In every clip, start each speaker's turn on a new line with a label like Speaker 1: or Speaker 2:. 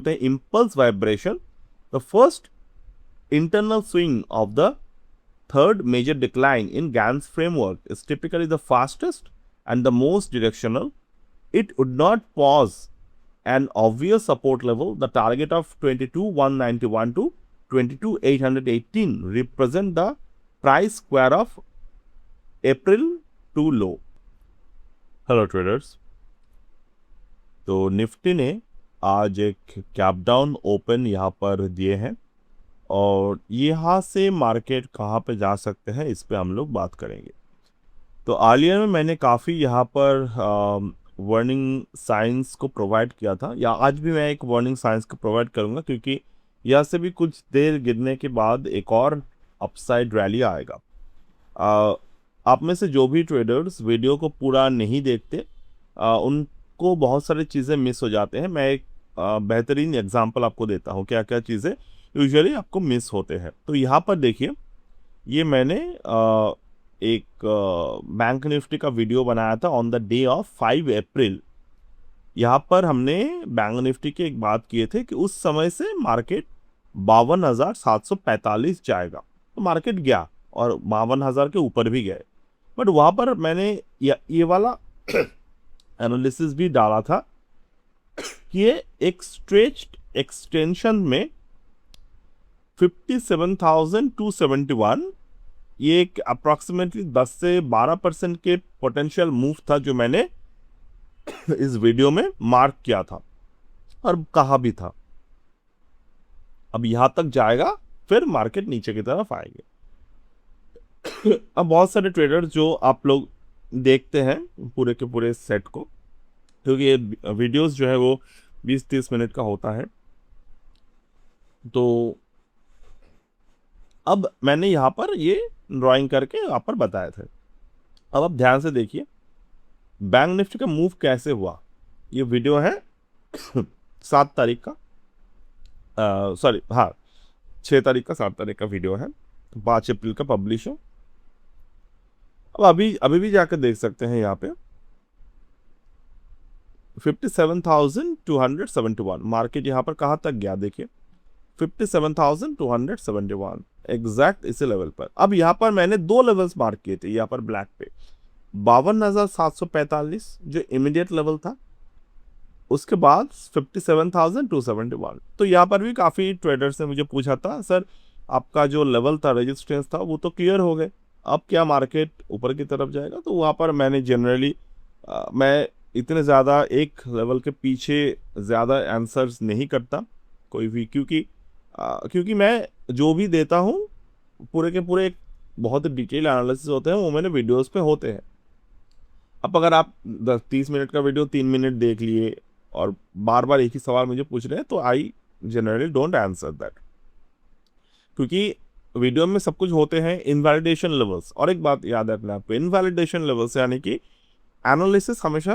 Speaker 1: बोलते हैं impulse vibration, the first internal swing of the third major decline in Gann's framework is typically the fastest and the most directional. It would not pause an obvious support level. The target of 22,191 to 22,818 represent the price square of April to low. Hello traders. तो Nifty ने आज एक cap down open यहाँ पर दिए हैं और यहाँ से मार्केट कहाँ पे जा सकते हैं इस पे हम लोग बात करेंगे। तो अर्लियर में मैंने काफ़ी यहाँ पर वार्निंग साइंस को प्रोवाइड किया था, या आज भी मैं एक वार्निंग साइंस को प्रोवाइड करूँगा, क्योंकि यहाँ से भी कुछ देर गिरने के बाद एक और अपसाइड रैली आएगा। आप में से जो भी ट्रेडर्स वीडियो को पूरा नहीं देखते उनको बहुत सारी चीज़ें मिस हो जाते हैं। मैं एक बेहतरीन एग्जांपल आपको देता हूँ क्या क्या चीज़ें यूजुअली आपको मिस होते हैं। तो यहाँ पर देखिए, ये मैंने एक बैंक निफ्टी का वीडियो बनाया था ऑन द डे ऑफ 5 अप्रैल। यहाँ पर हमने बैंक निफ्टी की एक बात किए थे कि उस समय से मार्केट 52,745 जाएगा, तो मार्केट गया और 52,000 के ऊपर भी गए। बट वहाँ पर मैंने ये वाला एनालिसिस भी डाला था कि ये एक स्ट्रेच्ड एक्सटेंशन में 57,271 ये एक अप्रॉक्सीमेटली 10 से 12% के पोटेंशियल मूव था जो मैंने इस वीडियो में मार्क किया था और कहा भी था। अब यहां तक जाएगा फिर मार्केट नीचे की तरफ आएंगे। अब बहुत सारे ट्रेडर्स जो आप लोग देखते हैं पूरे के पूरे सेट को, क्योंकि ये वीडियोस जो है वो 20-30 मिनट का होता है, तो अब मैंने यहाँ पर ये ड्राइंग करके यहाँ पर बताए थे। अब आप ध्यान से देखिए बैंक निफ्टी का मूव कैसे हुआ। ये वीडियो है 7 तारीख का, 6 तारीख का 7 तारीख का वीडियो है, 5 अप्रैल का पब्लिश हो। अब अभी भी जाकर देख सकते हैं यहाँ पे 57,271 मार्केट यहाँ पर कहाँ तक गया देखिए, 57,271 एग्जैक्ट इसी लेवल पर। अब यहाँ पर मैंने 2 लेवल्स मार्क किए थे यहाँ पर ब्लैक पे, 52,745 जो इमीडिएट लेवल था, उसके बाद 57,271। तो यहाँ पर भी काफ़ी ट्रेडर्स ने मुझे पूछा था, सर आपका जो लेवल था रेजिस्टेंस था वो तो क्लियर हो गए, अब क्या मार्केट ऊपर की तरफ जाएगा? तो वहाँ पर मैंने जनरली मैं इतने ज़्यादा एक लेवल के पीछे ज़्यादा आंसर्स नहीं करता कोई भी, क्योंकि मैं जो भी देता हूँ पूरे के पूरे एक बहुत डिटेल एनालिसिस होते हैं, वो मैंने वीडियोस पे होते हैं। अब अगर आप 10-30 मिनट का वीडियो 3 मिनट देख लिए और बार बार एक ही सवाल मुझे पूछ रहे हैं, तो I generally don't answer that, क्योंकि वीडियो में सब कुछ होते हैं इनवैलिडेशन लेवल्स। और एक बात याद रखना आपको, इनवैलिडेशन लेवल्स यानी कि एनालिसिस हमेशा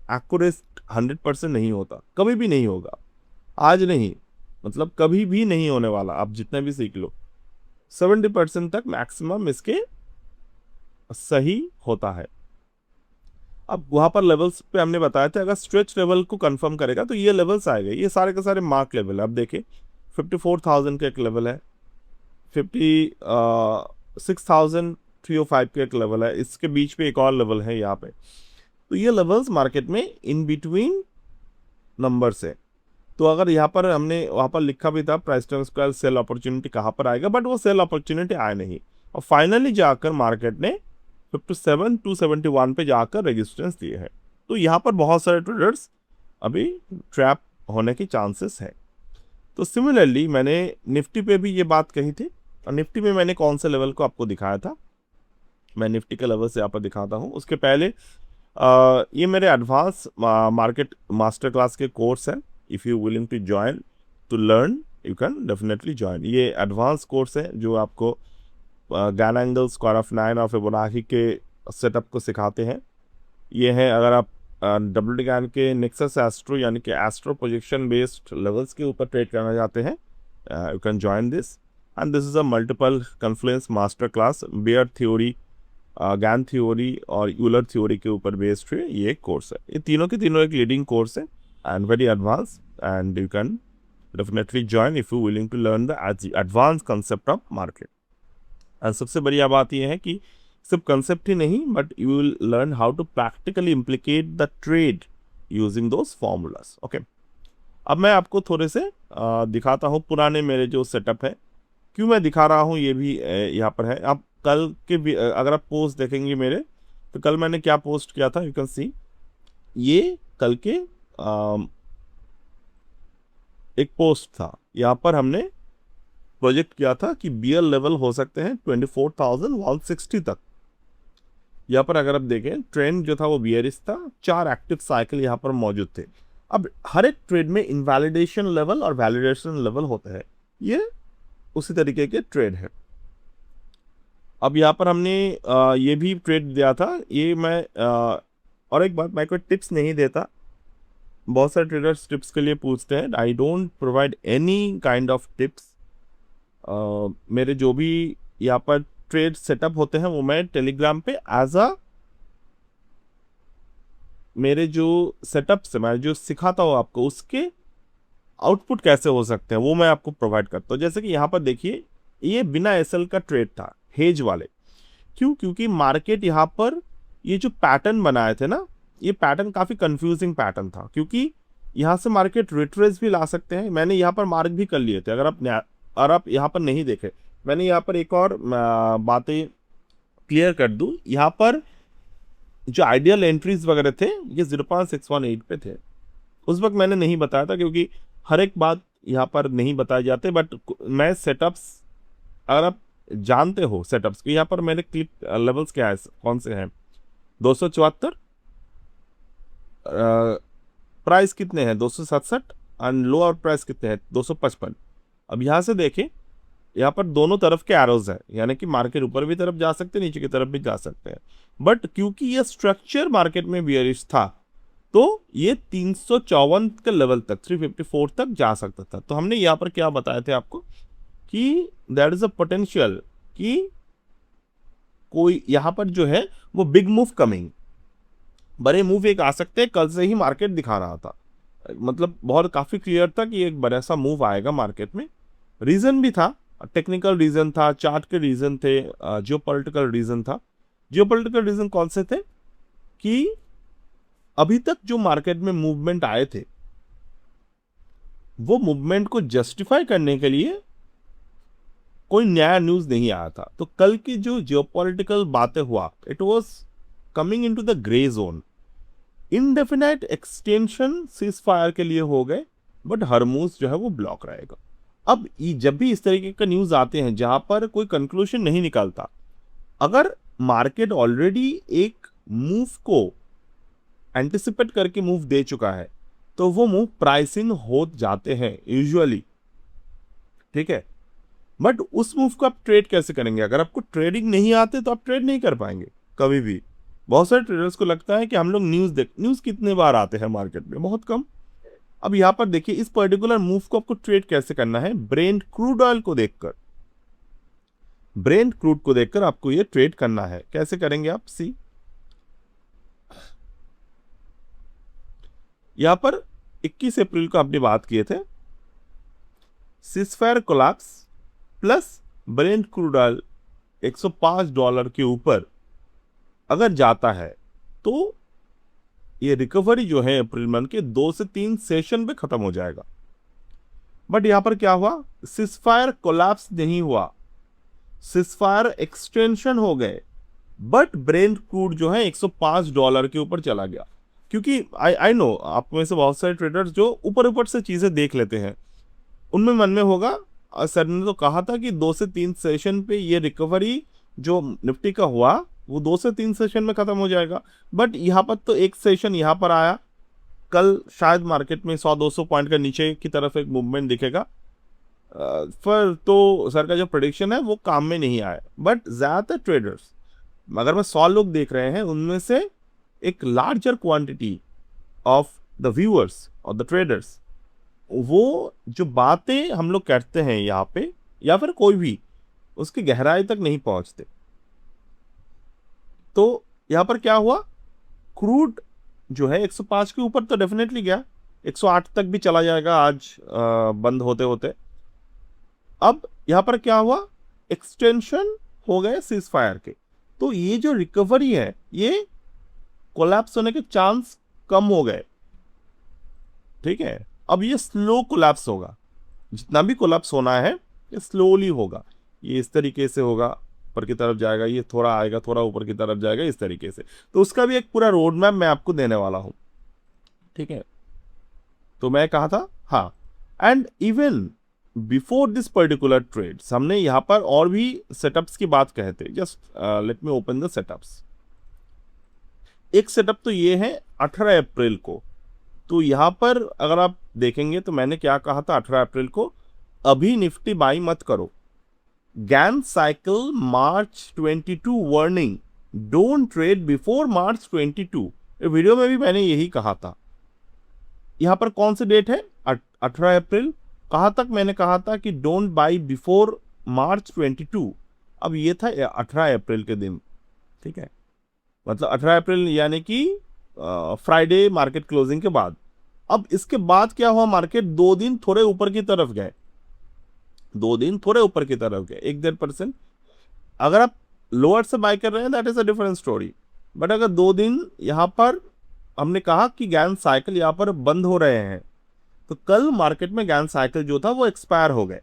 Speaker 1: एक्यूरेट 100% नहीं होता, कभी भी नहीं होगा, आज नहीं मतलब कभी भी नहीं होने वाला। आप जितना भी सीख लो 70% तक मैक्सिमम इसके सही होता है। अब वहाँ पर लेवल्स पे हमने बताया था, अगर स्ट्रेच लेवल को कंफर्म करेगा तो ये लेवल्स आएंगे, ये सारे के सारे मार्क लेवल है। अब देखिए 54,000 का एक लेवल है, 56,305 का एक लेवल है, इसके बीच पे एक और लेवल है यहाँ पे। तो ये लेवल्स मार्केट में इन बिटवीन नंबर्स है। तो अगर यहाँ पर हमने वहाँ पर लिखा भी था price term square sell opportunity कहाँ पर आएगा, बट वो सेल अपॉर्चुनिटी आया नहीं और फाइनली जाकर मार्केट ने 57,271 पे जाकर रेजिस्टेंस दिए हैं। तो यहाँ पर बहुत सारे ट्रेडर्स अभी ट्रैप होने की चांसेस है। तो सिमिलरली मैंने निफ्टी पे भी ये बात कही थी, और निफ्टी में मैंने कौन से लेवल को आपको दिखाया था, मैं निफ्टी के लेवल से यहाँ पर दिखाता हूँ। उसके पहले ये मेरे एडवांस मार्केट मास्टर क्लास के कोर्स है, if you willing to join to learn you can definitely join. ये एडवांस कोर्स है जो आपको गैन एंगल स्क्वायर ऑफ 9 और फिबोनाची के सेटअप को सिखाते हैं। ये है अगर आप डब्ल्यू गैन के नेक्सस एस्ट्रो यानी कि एस्ट्रो प्रोजेक्शन बेस्ड लेवल्स के ऊपर ट्रेड करना चाहते हैं, you can join this. And this is a multiple confluence master class, Bayer theory, Gann theory और यूलर थ्योरी के ऊपर बेस्ड है ये कोर्स है। ये तीनों के तीनों एक लीडिंग कोर्स है and very advanced, and you can definitely join if you willing to learn the advanced concept of market. And सबसे बढ़िया बात यह है कि सिर्फ कंसेप्ट ही नहीं, but you will learn how to practically implicate the trade using those formulas. Okay, अब मैं आपको थोड़े से दिखाता हूँ पुराने मेरे जो सेटअप है. क्यों मैं दिखा रहा हूँ ये भी यहाँ पर है. आप कल के भी अगर आप पोस्ट देखेंगे मेरे, तो कल मैंने क्या पोस्ट किया था, यू कैन सी. ये कल के एक पोस्ट था. यहाँ पर हमने प्रोजेक्ट किया था कि बियर लेवल हो सकते हैं 24,160 तक. यहाँ पर अगर आप देखें, ट्रेंड जो था वो बियरिश था. 4 एक्टिव साइकिल यहाँ पर मौजूद थे. अब हर एक ट्रेड में इनवैलिडेशन लेवल और वैलिडेशन लेवल होते हैं. ये उसी तरीके के ट्रेड है. अब यहाँ पर हमने ये भी ट्रेड दिया था. ये मैं और एक बात, मैं कोई टिप्स नहीं देता. बहुत सारे ट्रेडर्स टिप्स के लिए पूछते हैं. I don't provide any kind of tips. मेरे जो भी यहाँ पर ट्रेड सेटअप होते हैं वो मैं टेलीग्राम पे मेरे जो सेटअप से मैं जो सिखाता हूँ आपको, उसके आउटपुट कैसे हो सकते हैं वो मैं आपको प्रोवाइड करता हूँ. जैसे कि यहाँ पर देखिए, ये बिना एसएल का ट्रेड था, हेज वाले. क्यों? क्योंकि मार्केट यहाँ पर ये जो पैटर्न बनाए थे ना, ये पैटर्न काफ़ी कंफ्यूजिंग पैटर्न था. क्योंकि यहाँ से मार्केट रिट्रेस भी ला सकते हैं. मैंने यहाँ पर मार्क भी कर लिए थे. अगर आप यहाँ पर नहीं देखे, मैंने यहाँ पर एक और बातें क्लियर कर दूँ. यहाँ पर जो आइडियल एंट्रीज वगैरह थे ये 0.618 पे थे. उस वक्त मैंने नहीं बताया था, क्योंकि हर एक बात यहाँ पर नहीं बताए जाते. बट मैं सेटअप्स, अगर आप जानते हो सेटअप्स की, यहाँ पर मेरे क्लिप लेवल्स क्या है, कौन से हैं. 274 प्राइस कितने हैं, 267, एंड लोअर प्राइस कितने हैं, 255. अब यहाँ से देखें, यहाँ पर दोनों तरफ के एरोज है, यानी कि मार्केट ऊपर भी तरफ जा सकते हैं, नीचे की तरफ भी जा सकते हैं. बट क्योंकि ये स्ट्रक्चर मार्केट में बियरिश था, तो ये 354 के लेवल तक, 354 तक जा सकता था. तो हमने यहाँ पर क्या बताए थे आपको कि दैट इज अ पोटेंशियल कि कोई यहाँ पर जो है वो बिग मूव कमिंग, बड़े मूव एक आ सकते हैं. कल से ही मार्केट दिखा रहा था, मतलब बहुत काफ़ी क्लियर था कि एक बड़ा सा मूव आएगा मार्केट में. रीज़न भी था, टेक्निकल रीज़न था, चार्ट के रीज़न थे, जियोपॉलिटिकल रीज़न था. जियोपॉलिटिकल रीज़न कौन से थे कि अभी तक जो मार्केट में मूवमेंट आए थे, वो मूवमेंट को जस्टिफाई करने के लिए कोई नया न्यूज़ नहीं आया था. तो कल की जो जियोपॉलिटिकल बातें हुआ, it was coming into the grey zone. Indefinite extension cease fire के लिए हो गए, बट हरमूज जो है वो ब्लॉक रहेगा. अब जब भी इस तरीके का न्यूज़ आते हैं जहां पर कोई कंक्लूजन नहीं निकलता, अगर मार्केट ऑलरेडी एक मूव को एंटिसिपेट करके मूव दे चुका है, तो वो मूव प्राइसिंग हो जाते हैं यूजुअली. ठीक है, बट उस मूव को आप ट्रेड कैसे करेंगे? अगर आपको ट्रेडिंग नहीं आते तो आप ट्रेड नहीं कर पाएंगे कभी भी. बहुत सारे ट्रेडर्स को लगता है कि हम लोग न्यूज़ कितने बार आते हैं मार्केट में, बहुत कम. अब यहाँ पर देखिए, इस पर्टिकुलर मूव को आपको ट्रेड कैसे करना है, ब्रेंट क्रूड ऑयल को देखकर. ब्रेंट क्रूड को देखकर आपको ये ट्रेड करना है. कैसे करेंगे आप? सी, यहां पर 21 अप्रैल को आपने बात किए थे, ceasefire collapse plus Brent crude oil $105 के ऊपर अगर जाता है, तो ये रिकवरी जो है अप्रैल मंथ के 2 से 3 सेशन पे खत्म हो जाएगा. बट यहां पर क्या हुआ, सीजफायर कोलैप्स नहीं हुआ, सीजफायर एक्सटेंशन हो गए, बट ब्रेंट क्रूड जो है $105 के ऊपर चला गया. क्योंकि आई नो आप में से बहुत सारे ट्रेडर्स जो ऊपर से चीज़ें देख लेते हैं, उनमें मन में होगा, सर ने तो कहा था कि 2 से 3 सेशन पे ये रिकवरी जो निफ्टी का हुआ वो 2 से 3 सेशन में ख़त्म हो जाएगा. बट यहाँ पर तो एक सेशन यहाँ पर आया, कल शायद मार्केट में 100-200 पॉइंट का नीचे की तरफ एक मूवमेंट दिखेगा. पर तो सर का जो प्रेडिक्शन है वो काम में नहीं आया. बट ज़्यादातर ट्रेडर्स, अगर मैं 100 लोग देख रहे हैं, उनमें से एक larger quantity of the viewers और द ट्रेडर्स, वो जो बातें हम लोग करते हैं यहाँ पे, या फिर कोई भी उसकी गहराई तक नहीं पहुंचते. तो यहाँ पर क्या हुआ, क्रूड जो है 105 के ऊपर तो डेफिनेटली गया, 108 तक भी चला जाएगा आज बंद होते होते। अब यहाँ पर क्या हुआ, एक्सटेंशन हो गए सीज फायर के, तो ये जो रिकवरी है ये कोलैप्स होने के चांस कम हो गए। ठीक है, अब ये स्लो कोलैप्स होगा, जितना भी कोलैप्स होना है ये स्लोली होगा। ये इस तरीके से होगा, ऊपर की तरफ जाएगा, ये थोड़ा आएगा, थोड़ा ऊपर की तरफ जाएगा, इस तरीके से। तो उसका भी एक पूरा रोड मैप मैं आपको देने वाला हूं। ठीक है, तो मैं कहा था, हाँ, and even before this particular trades हमने यहाँ पर और भी सेटअप्स की बात कहे थे। Just let me open the setups. एक सेटअप तो ये है 18 अप्रैल को। तो यहाँ पर अगर आप देखेंगे तो मैंने क्या कहा था 18 अप्रैल को, अभी निफ्टी बाई मत करो, Gann cycle March 22 warning, don't trade before March 22। Video में भी मैंने यही कहा था। यहाँ पर कौन सी डेट है, 18 अप्रैल। कहाँ तक मैंने कहा था कि डोंट बाई बिफोर मार्च 22। अब ये था 18 अप्रैल के दिन। ठीक है, मतलब 18 अप्रैल यानी कि फ्राइडे मार्केट क्लोजिंग के बाद। अब इसके बाद क्या हुआ, मार्केट 2 दिन थोड़े ऊपर की तरफ गए, 2 दिन थोड़े ऊपर की तरफ गए 1-1.5%। अगर आप लोअर से बाय कर रहे हैं that is a different story, but अगर 2 दिन यहाँ पर हमने कहा कि गैन साइकिल यहाँ पर बंद हो रहे हैं, तो कल मार्केट में गैन साइकिल जो था वो एक्सपायर हो गए।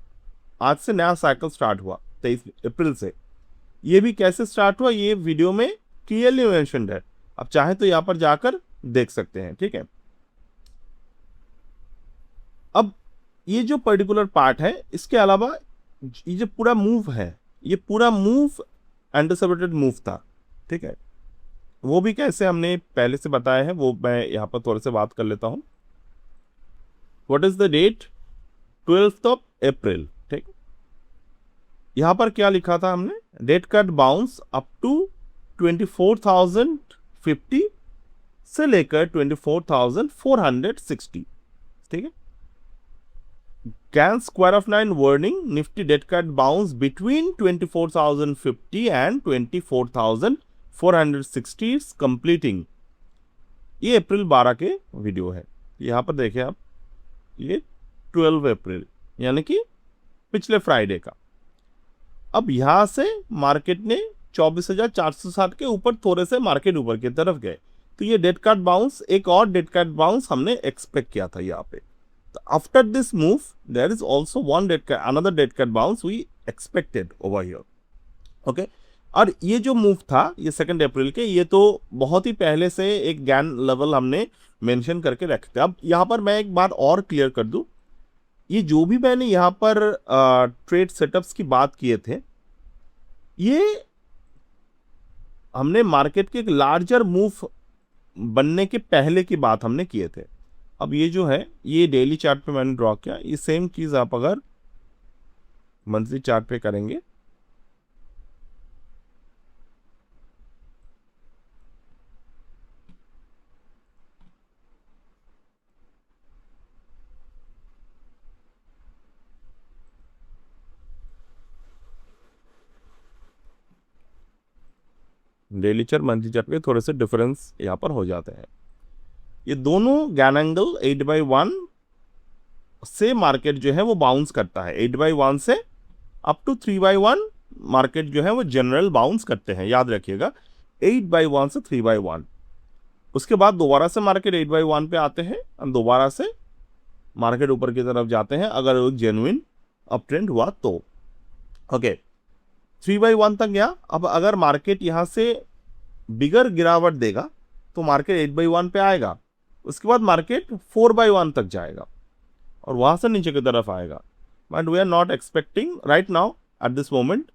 Speaker 1: आज से नया साइकिल स्टार्ट हुआ 23 अप्रैल से। ये भी कैसे स्टार्ट हुआ ये वीडियो में क्लियरली मेंशन्ड है, आप चाहें तो यहाँ पर जाकर देख सकते हैं। ठीक है, अब ये जो पर्टिकुलर पार्ट है, इसके अलावा ये जो पूरा मूव है, ये पूरा मूव एंटिसिपेटेड मूव था। ठीक है, वो भी कैसे हमने पहले से बताया है, वो मैं यहाँ पर थोड़े से बात कर लेता हूँ। What is the date, 12 April. ठीक, यहाँ पर क्या लिखा था हमने, dead cat bounce up to 24,050 से लेकर 24,460। ठीक है, Gann square of 9 warning, Nifty dead cat bounce between 24,050 and 24,460 completing. ये अप्रैल 12 के वीडियो है। यहाँ पर देखें आप, ये 12 अप्रैल यानी कि पिछले फ्राइडे का। अब यहां से मार्केट ने 24,460 के ऊपर थोड़े से मार्केट ऊपर की तरफ गए, तो ये डेड कट बाउंस, एक और डेड कट बाउंस हमने एक्सपेक्ट किया था यहाँ पे। तो after this move there is also one dead cat, another dead cat bounce we expected over here. Okay, और ये जो मूव था ये 2 अप्रैल के, ये तो बहुत ही पहले से एक गैन लेवल हमने मेंशन करके रखे थे। अब यहाँ पर मैं एक बात और क्लियर कर दूं, ये जो भी मैंने यहाँ पर ट्रेड सेटअप्स की बात किए थे, ये हमने मार्केट के एक लार्जर मूव बनने के पहले की बात हमने किए थे। अब ये जो है ये डेली चार्ट पे मैंने ड्रॉ किया, ये सेम चीज आप अगर मंथली चार्ट पे करेंगे, डेली चार्ट मंथली चार्ट के थोड़े से डिफरेंस यहाँ पर हो जाते हैं। ये दोनों गैन एंगल 8/1 से मार्केट जो है वो बाउंस करता है, 8/1 से अप टू 3/1 मार्केट जो है वो जनरल बाउंस करते हैं, याद रखिएगा 8/1 से 3/1। उसके बाद दोबारा से मार्केट 8/1 पे आते हैं और दोबारा से मार्केट ऊपर की तरफ जाते हैं अगर वो जेन्युइन अप ट्रेंड हुआ तो। ओके, 3/1 तक गया। अब अगर मार्केट यहाँ से बिगर गिरावट देगा तो मार्केट 8/1 पे आएगा, उसके बाद मार्केट 4/1 तक जाएगा और वहां से नीचे की तरफ आएगा। But we are not expecting right now at this moment,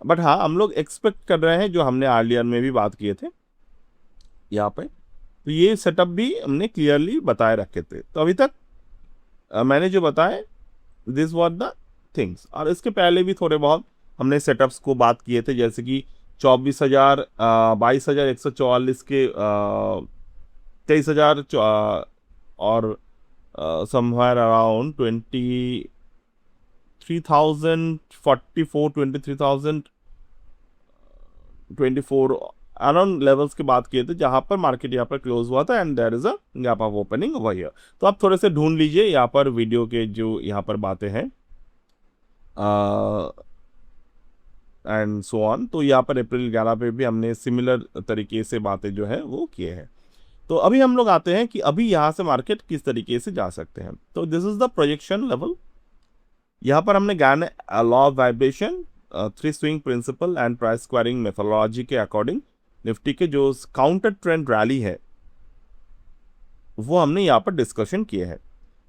Speaker 1: but हाँ हम लोग एक्सपेक्ट कर रहे हैं, जो हमने अर्लियर में भी बात किए थे यहाँ पे। तो ये सेटअप भी हमने क्लियरली बताए रखे थे। तो अभी तक मैंने जो बताए दिस वाज द थिंग्स, और इसके पहले भी थोड़े बहुत हमने सेटअप्स को बात किए थे, जैसे कि 22,144 के 23,000 और समवेयर अराउंड 23,044, 23,024 अराउंड लेवल्स की बात किए थे जहां पर मार्केट यहाँ पर क्लोज हुआ था and there is a gap of opening over here. तो आप थोड़े से ढूंढ लीजिए यहाँ पर वीडियो के जो यहाँ पर बातें हैं एंड सो ऑन। तो यहाँ पर अप्रैल 11 पे भी हमने सिमिलर तरीके से बातें जो है वो किए हैं। तो अभी हम लोग आते हैं कि अभी यहाँ से मार्केट किस तरीके से जा सकते हैं। तो this is the projection level. यहाँ पर हमने Gann law of vibration, 3 swing principle and price squaring methodology के अकॉर्डिंग निफ्टी के जो काउंटर ट्रेंड रैली है वो हमने यहाँ पर डिस्कशन किए हैं।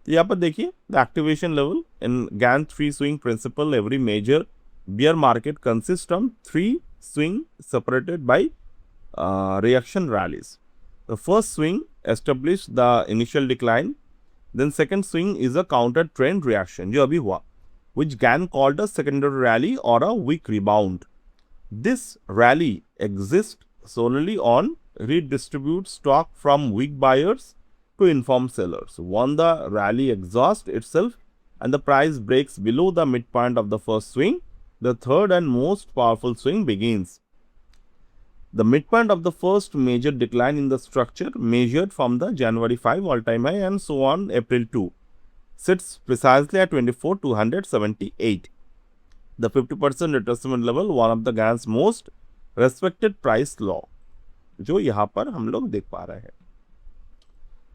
Speaker 1: तो यहाँ पर देखिए the activation level in Gann 3 swing principle every major bear market consists from 3 swing separated by reaction rallies. The first swing established the initial decline, then second swing is a counter trend reaction जो अभी हुआ, which Gann called a secondary rally or a weak rebound. This rally exists solely on redistribute stock from weak buyers to informed sellers. Once the rally exhausts itself and the price breaks below the midpoint of the first swing, the third and most powerful swing begins. The midpoint of the first major decline in the structure measured from the January 5 all-time high and so on April 2 sits precisely at 24,278. The 50% retracement level, one of the Gann's most respected price law, जो यहाँ पर हम लोग देख पा रहे हैं।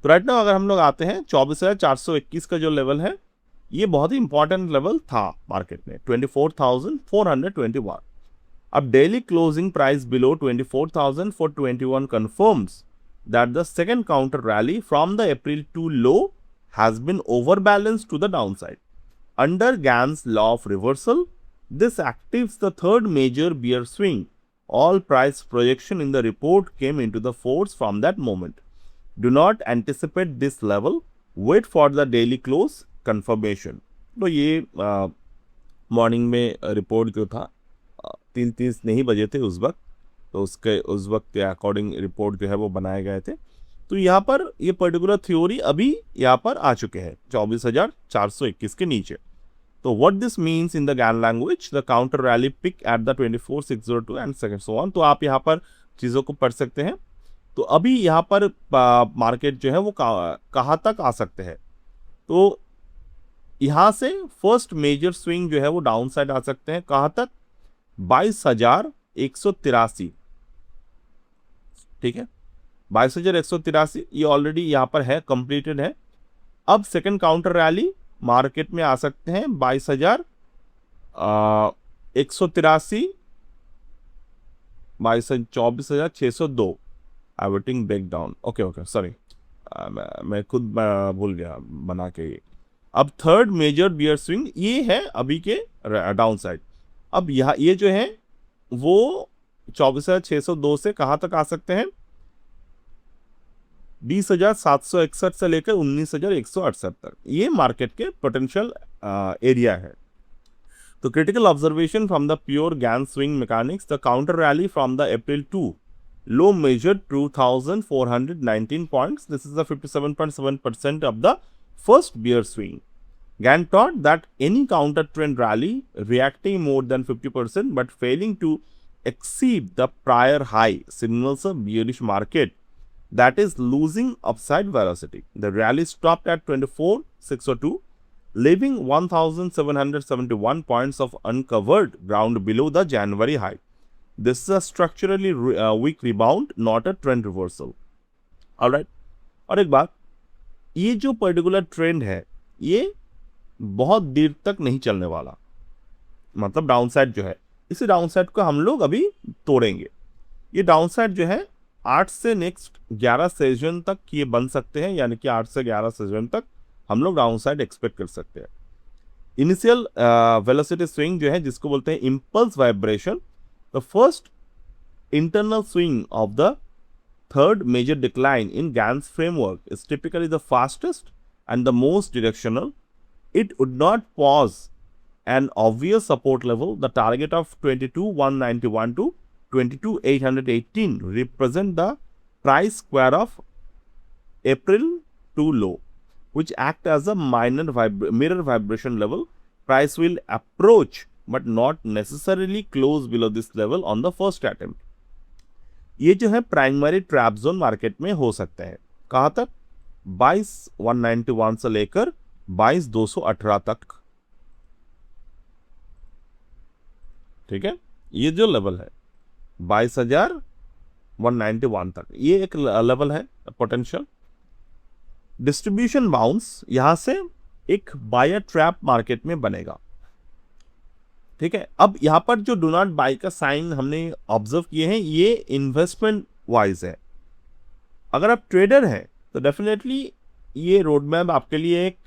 Speaker 1: तो राइट नाउ अगर हम लोग आते हैं 24,421 का जो लेवल है ये बहुत ही इंपॉर्टेंट लेवल था मार्केट में 24,421। अब daily closing price below 24,421 confirms that the second counter rally from the April 2 low has been overbalanced to the downside. Under Gann's law of reversal, this activates the third major bear swing. All price projection in the report came into the force from that moment. Do not anticipate this level. Wait for the daily close confirmation. तो ये morning में report जो था 3:30 नहीं बजे थे उस वक्त, तो उसके उस वक्त के अकॉर्डिंग रिपोर्ट जो है वो बनाए गए थे। तो यहाँ पर ये पर्टिकुलर थ्योरी अभी यहाँ पर आ चुके हैं 24,421 के नीचे। तो what this means in the Gann language, the counter rally peak at the 24,602 and second so on. तो आप यहाँ पर चीज़ों को पढ़ सकते हैं। तो अभी यहाँ पर मार्केट जो है वो कहाँ तक आ सकते हैं। तो यहाँ से फर्स्ट मेजर स्विंग जो है वो डाउन साइड आ सकते हैं, कहाँ तक 22,183। ठीक है, 22,183 ये ऑलरेडी यहाँ पर है, कंप्लीटेड है। अब सेकंड काउंटर रैली मार्केट में आ सकते हैं 22,183, 24,602 एवरेटिंग ब्रेकडाउन। ओके सॉरी, मैं खुद भूल गया बना के। अब थर्ड मेजर बियर स्विंग ये है अभी के डाउन साइड। अब यहाँ ये जो है वो 24,602 से कहाँ तक आ सकते हैं, 20,761 से लेकर 19,168 तक। ये मार्केट के पोटेंशियल एरिया है। तो critical observation from the pure Gann swing mechanics, the counter rally from the April 2 low measured 2,419 points. This is the 57.7% of the first bear swing. Gann taught that any counter trend rally reacting more than 50% but failing to exceed the prior high signals a bearish market that is losing upside velocity. The rally stopped at 24,602, leaving 1,771 points of uncovered ground below the January high. This is a structurally weak rebound, not a trend reversal. Alright. और एक बात, ये जो particular trend है ये बहुत देर तक नहीं चलने वाला। मतलब डाउन साइड जो है, इसी डाउन साइड को हम लोग अभी तोड़ेंगे। ये डाउन साइड जो है 8 से नेक्स्ट 11 सेशन तक ये बन सकते हैं, यानी कि 8 से 11 सेशन तक हम लोग डाउन साइड एक्सपेक्ट कर सकते हैं। इनिशियल वेलोसिटी स्विंग जो है जिसको बोलते हैं impulse vibration, the first internal swing of the third major decline in Gann's framework is typically the fastest and the most directional. It would not pause an obvious support level. The target of 22,191 to 22,818 represent the price square of April 2 low, which act as a minor mirror vibration level. Price will approach but not necessarily close below this level on the first attempt. ये जो है primary trap zone market में हो सकते हैं। कहाँ तक? 22,191 से लेकर 22,218 तक। ठीक है, ये जो लेवल है 22,191 तक, ये एक लेवल है पोटेंशियल। डिस्ट्रीब्यूशन बाउंस यहां से एक बायर ट्रैप मार्केट में बनेगा। ठीक है, अब यहां पर जो डू नॉट बाय का साइन हमने ऑब्जर्व किए हैं, ये इन्वेस्टमेंट वाइज है। अगर आप ट्रेडर हैं तो डेफिनेटली ये रोड मैप आपके लिए एक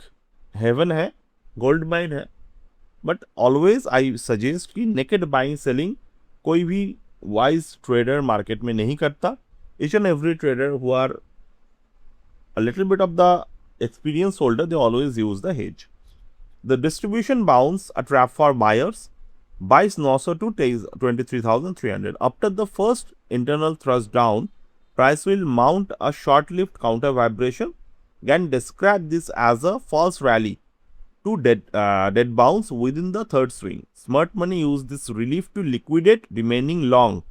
Speaker 1: हेवन है, गोल्ड माइन है। बट ऑलवेज आई सजेस्ट कि नेकेड बाइंग सेलिंग कोई भी वाइज ट्रेडर मार्केट में नहीं करता। Each and every trader who are a little bit of the experience holder, they always use the hedge. The distribution bounce a trap for buyers. Buys NOSO to 23,300. After the first internal thrust down, price will mount a short-lived counter vibration. Can describe this as a false rally to dead bounce within the third swing. Smart money use this relief to liquidate remaining long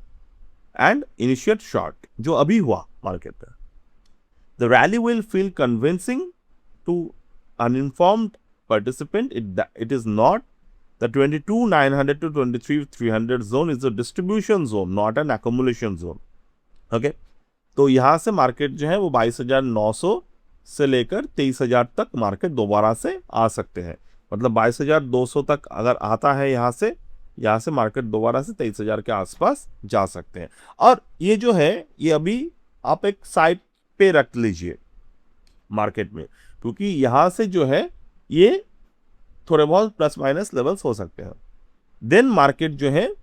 Speaker 1: and initiate short, जो अभी हुआ market में। The rally will feel convincing to uninformed participant. It is not. The 22,900 to 23,300 zone is a distribution zone, not an accumulation zone. Okay? तो यहाँ से market जो है वो 22,900 से लेकर 23,000 तक मार्केट दोबारा से आ सकते हैं। मतलब 22,200 तक अगर आता है यहाँ से मार्केट दोबारा से 23,000 के आसपास जा सकते हैं। और ये जो है ये अभी आप एक साइड पे रख लीजिए मार्केट में, क्योंकि यहां से जो है ये थोड़े बहुत प्लस माइनस लेवल्स हो सकते हैं। देन मार्केट जो है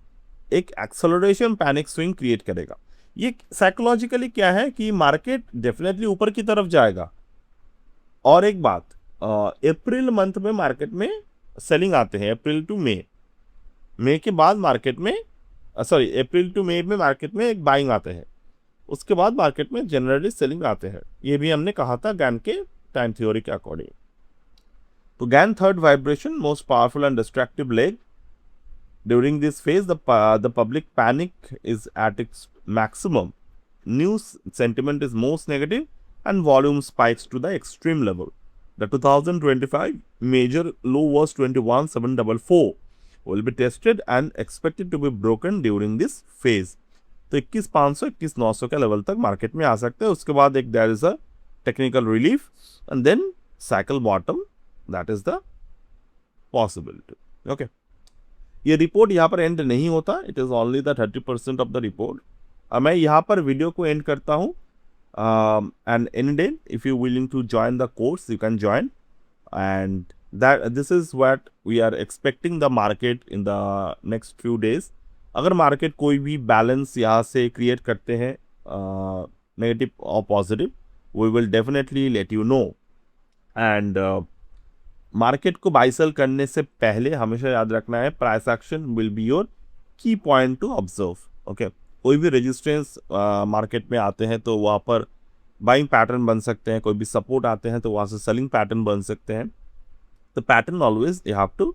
Speaker 1: एक एक्सेलरेशन पैनिक स्विंग क्रिएट करेगा। ये साइकोलॉजिकली क्या है कि मार्केट डेफिनेटली ऊपर की तरफ जाएगा। और एक बात, अप्रैल मंथ में मार्केट में सेलिंग आते हैं, अप्रैल टू मई के बाद मार्केट में अप्रैल टू मई में मार्केट में एक बाइंग आते हैं, उसके बाद मार्केट में जनरली सेलिंग आते हैं। ये भी हमने कहा था गैन के टाइम थ्योरी के अकॉर्डिंग। तो Gann third vibration most powerful and destructive leg during this phase the public panic is at its maximum, news sentiment is most negative and volume spikes to the extreme level. The 2025 major low was 21,744 will be tested and expected to be broken during this phase. तो 21,500 21,900 के level तक market में आ सकते हैं। उसके बाद एक there is a technical relief and then cycle bottom, that is the possibility. Okay, ये रिपोर्ट यहाँ पर एंड नहीं होता, it is only the 30% of the report. मैं यहाँ पर वीडियो को एंड करता हूँ and end it. If you willing to join the course you can join, and that this is what we are expecting the market in the next few days. अगर market कोई भी balance यहाँ से create करते हैं negative और positive, we will definitely let you know. And market को buy sell करने से पहले हमेशा याद रखना है price action will be your key point to observe. Okay, कोई भी रेजिस्टेंस मार्केट में आते हैं तो वहाँ पर बाइंग पैटर्न बन सकते हैं, कोई भी सपोर्ट आते हैं तो वहाँ से सेलिंग पैटर्न बन सकते हैं। The pattern always you have to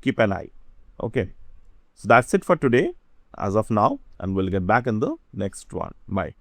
Speaker 1: keep an eye. Okay, so that's it for today as of now, and we'll get back in the next one. Bye.